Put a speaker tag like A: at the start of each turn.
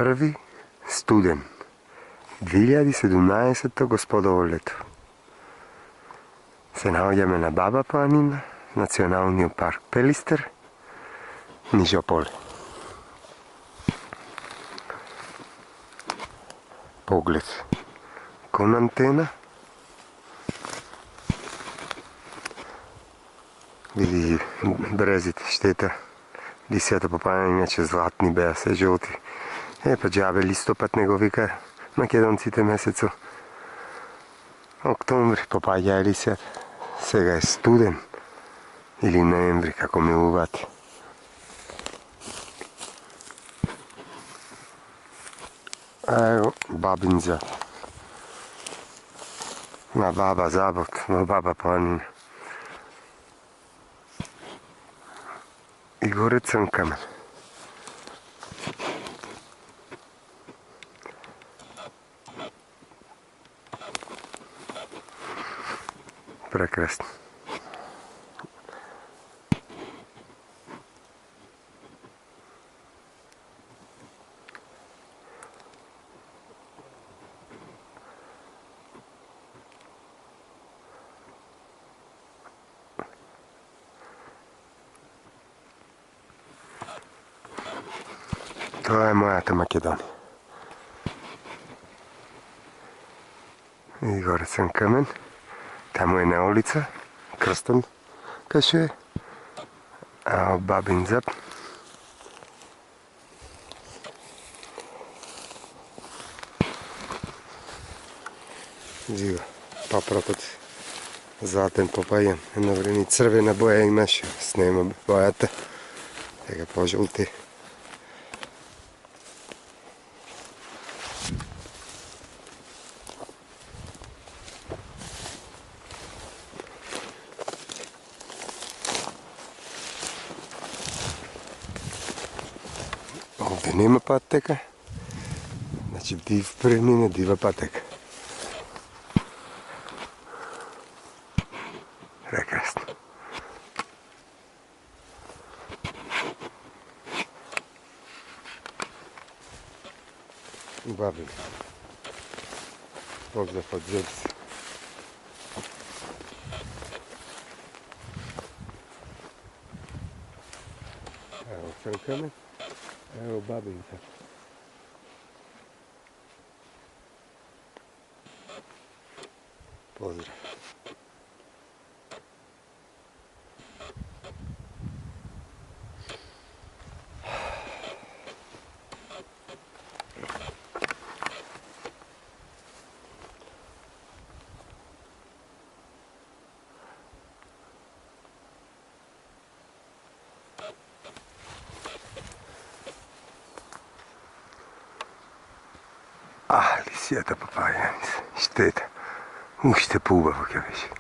A: 1. студен 2017 господово лето. Се наоѓаме на Баба планина, Националниот парк Пелистер, низ поле. Поглед кон антена. Види брезите, штета. Лисијата попаѓа, иначе златни беа, се жолти. Па џабе листопад него вика македонците месецо октомври попаѓа лисијата. Сега е студен или ноември, како милувате. А ево Бабин зад. На Баба забот, на Баба планина. И горе Црнкамен. Прекрасно. Това е моята Македония. И горе Црнкамен. Таму е на улица, крстен каше, а Бабин зад. Жива, папратот златен попајан. Едно време црвена боја имаше, снема бојата, сега пожолти. Овде нема патека, значи див премине, дива патека. Прекрасно. Бабин. Поздрав од Джерси. Ево Црнкамен. Evo Babinka. Pozdrav. Лисијата попаѓа, штета. Уште поубаво ќе беше.